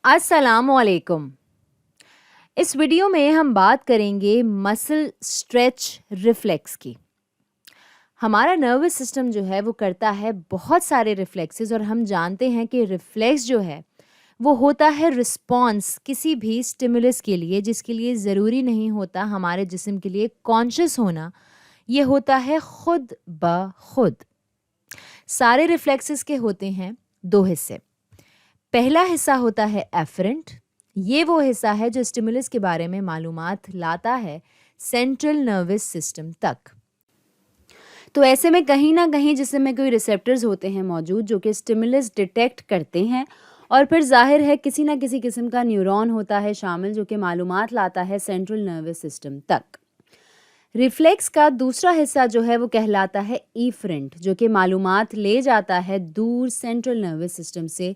अस्सलामुअलैकुम। इस वीडियो में हम बात करेंगे मसल स्ट्रेच रिफ्लेक्स की। हमारा नर्वस सिस्टम जो है वो करता है बहुत सारे रिफ्लेक्सेस और हम जानते हैं कि रिफ्लेक्स जो है वो होता है रिस्पॉन्स किसी भी स्टिमुलस के लिए, जिसके लिए ज़रूरी नहीं होता हमारे जिस्म के लिए कॉन्शियस होना। ये होता है खुद ब खुद। सारे रिफ्लेक्सेस के होते हैं दो हिस्से। पहला हिस्सा होता है एफरेंट। ये वो हिस्सा है जो स्टिमुलस के बारे में मालूमात लाता है सेंट्रल नर्वस सिस्टम तक। तो ऐसे में कहीं ना कहीं जिसम में कोई रिसेप्टर्स होते हैं मौजूद जो कि स्टिमुलस डिटेक्ट करते हैं, और फिर जाहिर है किसी ना किसी किस्म का न्यूरॉन होता है शामिल जो कि मालूमात लाता है सेंट्रल नर्वस सिस्टम तक। रिफ्लेक्स का दूसरा हिस्सा जो है वो कहलाता है ईफरेंट, जो कि मालूमात ले जाता है दूर सेंट्रल नर्वस सिस्टम से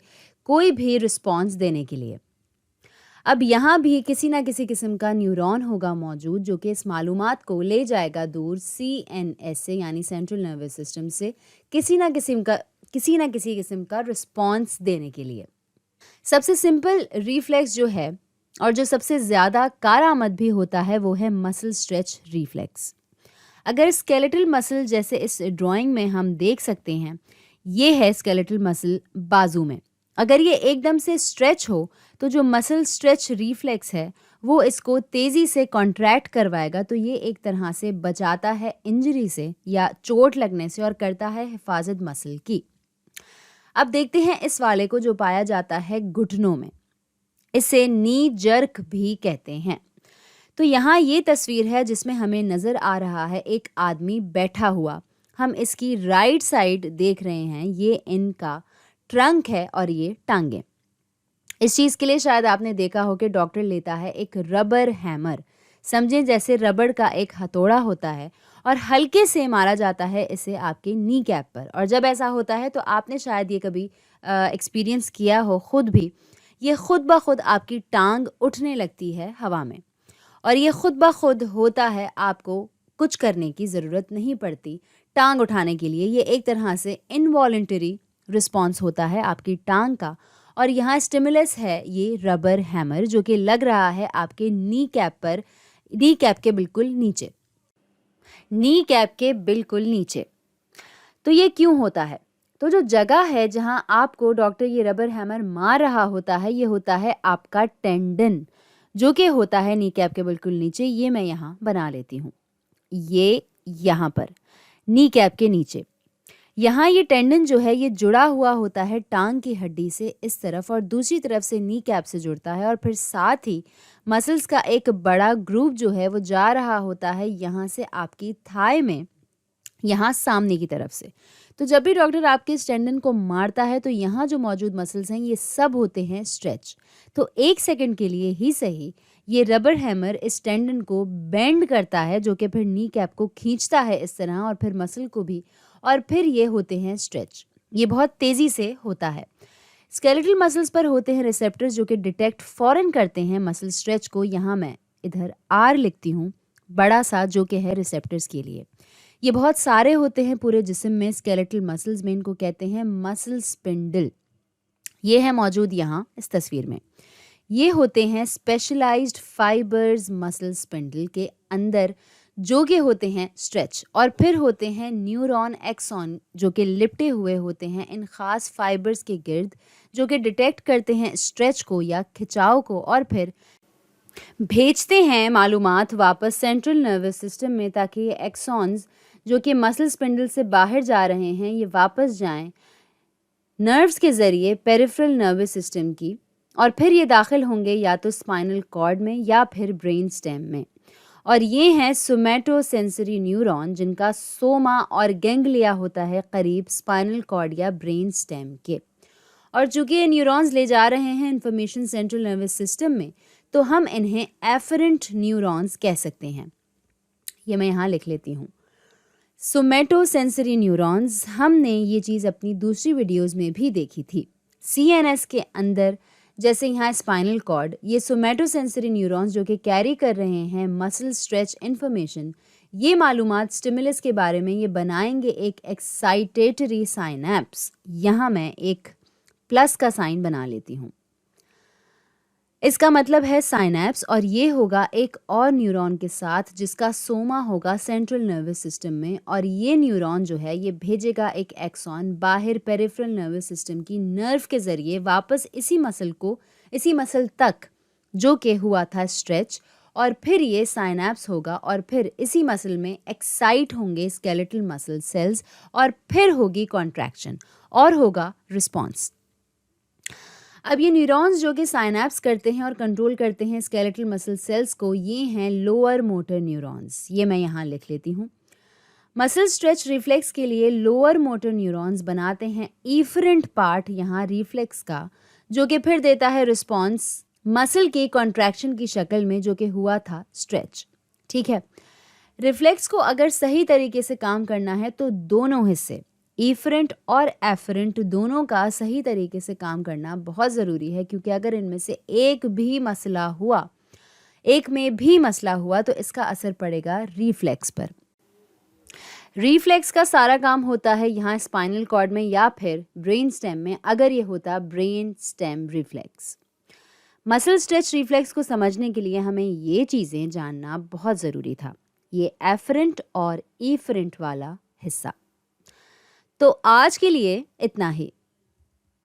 कोई भी रिस्पॉन्स देने के लिए। अब यहाँ भी किसी ना किसी किस्म का न्यूरॉन होगा मौजूद जो कि इस मालूमात को ले जाएगा दूर CNS से, यानी सेंट्रल नर्वस सिस्टम से, किसी ना किसी किस्म का रिस्पॉन्स देने के लिए। सबसे सिंपल रिफ्लेक्स जो है और जो सबसे ज़्यादा कारआमद भी होता है वो है मसल स्ट्रेच रिफ्लेक्स। अगर स्केलेटल मसल जैसे इस ड्राइंग में हम देख सकते हैं, ये है स्केलेटल मसल बाजू में। अगर ये एकदम से स्ट्रेच हो तो जो मसल स्ट्रेच रिफ्लेक्स है वो इसको तेज़ी से कॉन्ट्रैक्ट करवाएगा, तो ये एक तरह से बचाता है इंजरी से या चोट लगने से और करता है हिफाजत मसल की। अब देखते हैं इस वाले को जो पाया जाता है घुटनों में। इसे नी जर्क भी कहते हैं। तो यहाँ ये तस्वीर है जिसमें हमें नज़र आ रहा है एक आदमी बैठा हुआ। हम इसकी राइट साइड देख रहे हैं, ये इनका ट्रंक है और ये टांगें। इस चीज़ के लिए शायद आपने देखा हो कि डॉक्टर लेता है एक रबर हैमर, समझें जैसे रबड़ का एक हथौड़ा होता है, और हल्के से मारा जाता है इसे आपके नी कैप पर। और जब ऐसा होता है तो आपने शायद ये कभी एक्सपीरियंस किया हो खुद भी, ये खुद ब खुद आपकी टांग उठने लगती है हवा में, और ये खुद ब खुद होता है, आपको कुछ करने की ज़रूरत नहीं पड़ती टांग उठाने के लिए। ये एक तरह से इनवॉलंटरी रिस्पॉन्स होता है आपकी टांग का। और यहाँ स्टिमुलस है ये रबर हैमर जो कि लग रहा है आपके नी कैप पर, नी कैप के बिल्कुल नीचे, नी कैप के बिल्कुल नीचे। तो ये क्यों होता है? तो जो जगह है जहाँ आपको डॉक्टर ये रबर हैमर मार रहा होता है, ये होता है आपका टेंडन, जो कि होता है नी कैप के बिल्कुल नीचे। ये मैं यहाँ बना लेती हूँ, ये यहाँ पर नी कैप के नीचे। यहाँ ये टेंडन जो है ये जुड़ा हुआ होता है टांग की हड्डी से इस तरफ, और दूसरी तरफ से नी कैप से जुड़ता है, और फिर साथ ही मसल्स का एक बड़ा ग्रुप जो है वो जा रहा होता है यहाँ से आपकी थाई में, यहाँ सामने की तरफ से। तो जब भी डॉक्टर आपके इस टेंडन को मारता है तो यहाँ जो मौजूद मसल्स हैं ये सब होते हैं स्ट्रेच। तो एक सेकंड के लिए ही सही ये रबर हैमर इस टेंडन को बेंड करता है, जो कि फिर नी कैप को खींचता है इस तरह, और फिर मसल को भी, और फिर ये होते हैं स्ट्रेच। ये बहुत तेज़ी से होता है। स्केलेटल मसल्स पर होते हैं रिसेप्टर्स जो कि डिटेक्ट फ़ौरन करते हैं मसल स्ट्रेच को। यहाँ मैं इधर R लिखती हूँ बड़ा सा, जो कि है रिसेप्टर्स के लिए। ये बहुत सारे होते हैं पूरे जिस्म में, स्केलेटल मसल्स में। इनको कहते हैं मसल स्पिंडल। ये है मौजूद यहाँ इस तस्वीर में। ये होते हैं स्पेशलाइज्ड फाइबर्स मसल स्पिंडल के अंदर, जो कि होते हैं स्ट्रेच। और फिर होते हैं न्यूरॉन एक्सॉन जो कि लिपटे हुए होते हैं इन ख़ास फाइबर्स के गिर्द, जो कि डिटेक्ट करते हैं स्ट्रेच को या खिंचाव को, और फिर भेजते हैं मालूमात वापस सेंट्रल नर्वस सिस्टम में, ताकि ये एक्सॉन्स जो कि मसल स्पिंडल से बाहर जा रहे हैं ये वापस जाएं नर्व्स के ज़रिए पेरिफेरल नर्वस सिस्टम की, और फिर ये दाखिल होंगे या तो स्पाइनल कॉर्ड में या फिर ब्रेन स्टेम में। और ये हैं सोमैटोसेंसरी न्यूरॉन, जिनका सोमा और गैंग्लिया होता है करीब स्पाइनल कॉर्ड या ब्रेन स्टेम के। और चूँकि ये न्यूरॉन्स ले जा रहे हैं इंफॉर्मेशन सेंट्रल नर्वस सिस्टम में, तो हम इन्हें एफरेंट न्यूरॉन्स कह सकते हैं। ये मैं यहाँ लिख लेती हूँ, सोमैटोसेंसरी न्यूरॉन्स। हमने ये चीज़ अपनी दूसरी वीडियोस में भी देखी थी। CNS के अंदर जैसे यहाँ स्पाइनल कॉर्ड, ये सोमैटोसेंसरी न्यूरॉन्स जो कि कैरी कर रहे हैं मसल स्ट्रेच इन्फॉर्मेशन, ये मालूमात स्टिमुलस के बारे में, ये बनाएंगे एक एक्साइटेटरी साइनेप्स। यहाँ मैं एक प्लस का साइन बना लेती हूँ। इसका मतलब है साइनैप्स, और ये होगा एक और न्यूरॉन के साथ जिसका सोमा होगा सेंट्रल नर्वस सिस्टम में, और ये न्यूरॉन जो है ये भेजेगा एक एक्सॉन बाहर पेरिफेरल नर्वस सिस्टम की नर्व के ज़रिए वापस इसी मसल तक जो कि हुआ था स्ट्रेच, और फिर ये साइनैप्स होगा और फिर इसी मसल में एक्साइट होंगे स्केलेटल मसल सेल्स और फिर होगी कॉन्ट्रैक्शन और होगा रिस्पॉन्स। अब ये न्यूरॉन्स जो कि साइनैप्स करते हैं और कंट्रोल करते हैं स्केलेटल मसल सेल्स को, ये हैं लोअर मोटर न्यूरॉन्स। ये मैं यहाँ लिख लेती हूँ। मसल स्ट्रेच रिफ्लेक्स के लिए लोअर मोटर न्यूरॉन्स बनाते हैं इफरेंट पार्ट यहाँ रिफ्लेक्स का, जो कि फिर देता है रिस्पॉन्स मसल के कॉन्ट्रैक्शन की शक्ल में जो कि हुआ था स्ट्रेच। ठीक है, रिफ्लेक्स को अगर सही तरीके से काम करना है तो दोनों हिस्से इफरेंट और एफरेंट दोनों का सही तरीके से काम करना बहुत ज़रूरी है, क्योंकि अगर इनमें से एक में भी मसला हुआ तो इसका असर पड़ेगा रिफ्लेक्स पर। रिफ्लेक्स का सारा काम होता है यहाँ स्पाइनल कॉर्ड में या फिर ब्रेन स्टेम में, अगर ये होता brain stem reflex. Muscle stretch reflex को समझने के लिए हमें ये चीज़ें जानना बहुत ज़रूरी था, ये एफरेंट और इफरेंट वाला हिस्सा। तो आज के लिए इतना ही।